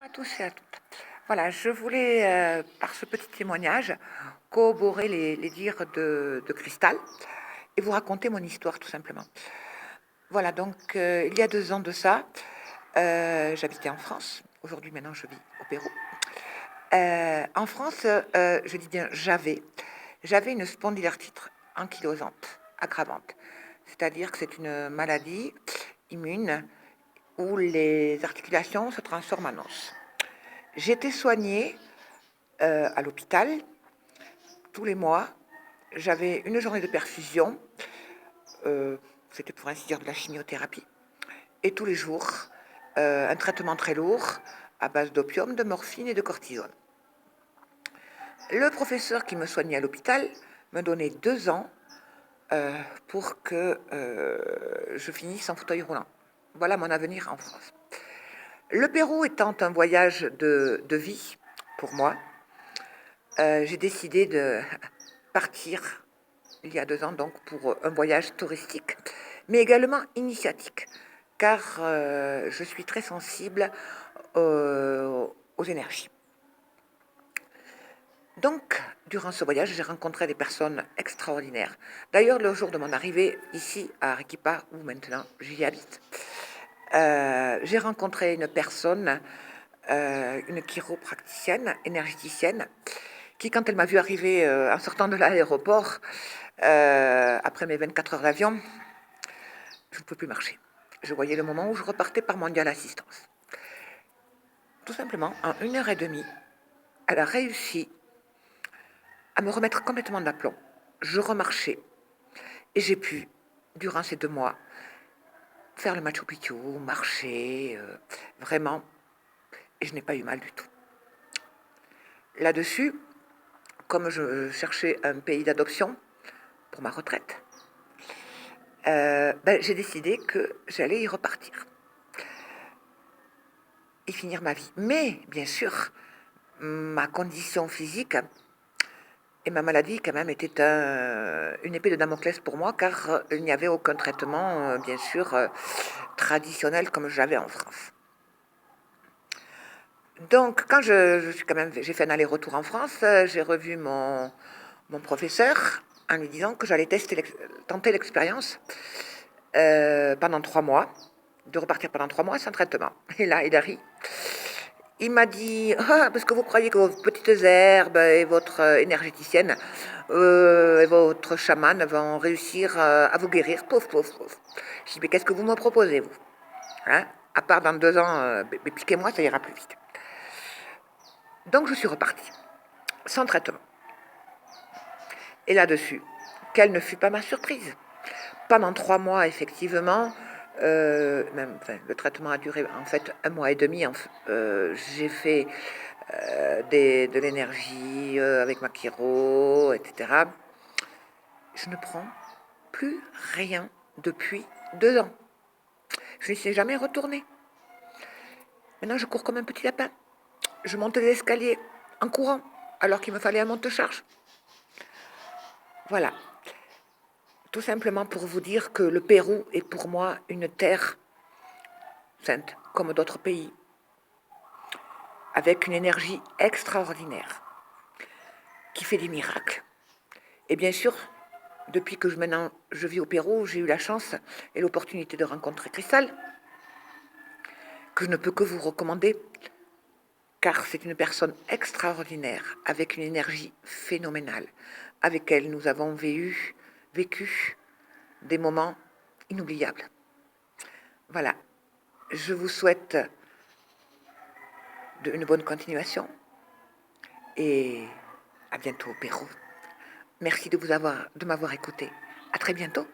À tous et à toutes. Voilà, je voulais, par ce petit témoignage, corroborer les dires de Cristal et vous raconter mon histoire tout simplement. Voilà, donc il y a 2 ans de ça, j'habitais en France. Aujourd'hui, maintenant, je vis au Pérou. En France, je dis bien j'avais une spondylarthrite ankylosante aggravante. C'est-à-dire que c'est une maladie immune où les articulations se transforment en os. J'étais soignée à l'hôpital tous les mois. J'avais une journée de perfusion, c'était pour ainsi dire de la chimiothérapie, et tous les jours, un traitement très lourd à base d'opium, de morphine et de cortisone. Le professeur qui me soignait à l'hôpital me donnait 2 ans pour que je finisse en fauteuil roulant. Voilà mon avenir en France. Le Pérou étant un voyage de vie pour moi, j'ai décidé de partir il y a 2 ans donc pour un voyage touristique, mais également initiatique, car je suis très sensible aux énergies. Donc, durant ce voyage, j'ai rencontré des personnes extraordinaires. D'ailleurs, le jour de mon arrivée ici à Arequipa, où maintenant j'y habite, j'ai rencontré une personne, une chiropracticienne, énergéticienne, qui, quand elle m'a vu arriver en sortant de l'aéroport, après mes 24 heures d'avion, je ne pouvais plus marcher. Je voyais le moment où je repartais par mondiale assistance. Tout simplement, en 1 heure et demie, elle a réussi à me remettre complètement d'aplomb. Je remarchais et j'ai pu, durant ces 2 mois, faire le Machu Picchu, marcher, vraiment, et je n'ai pas eu mal du tout. Là-dessus, comme je cherchais un pays d'adoption pour ma retraite, j'ai décidé que j'allais y repartir et finir ma vie. Mais, bien sûr, ma condition physique et ma maladie, quand même, était une épée de Damoclès pour moi, car il n'y avait aucun traitement, bien sûr, traditionnel comme j'avais en France. Donc, quand je suis quand même, j'ai fait un aller-retour en France, j'ai revu mon professeur en lui disant que j'allais tenter l'expérience pendant 3 mois, de repartir pendant 3 mois sans traitement. Et là, il a ri. Il m'a dit, ah, parce que vous croyez que vos petites herbes et votre énergéticienne et votre chamane vont réussir à vous guérir. Pouf, pouf, pouf. Je dis, mais qu'est-ce que vous me proposez, vous, hein? À part dans 2 ans, piquez-moi, ça ira plus vite. Donc je suis repartie, sans traitement. Et là-dessus, quelle ne fut pas ma surprise. Pendant 3 mois, effectivement, le traitement a duré en fait 1 mois et demi. J'ai fait de l'énergie avec ma chiro, etc. Je ne prends plus rien depuis 2 ans. Je n'y suis jamais retournée. Maintenant, je cours comme un petit lapin. Je monte les escaliers en courant, alors qu'il me fallait un monte-charge. Voilà. Tout simplement pour vous dire que le Pérou est pour moi une terre sainte, comme d'autres pays, avec une énergie extraordinaire, qui fait des miracles. Et bien sûr, depuis que maintenant je vis au Pérou, j'ai eu la chance et l'opportunité de rencontrer Cristal, que je ne peux que vous recommander, car c'est une personne extraordinaire, avec une énergie phénoménale, avec elle nous avons vécu des moments inoubliables. Voilà, je vous souhaite une bonne continuation et à bientôt au Pérou. Merci de m'avoir écouté. À très bientôt.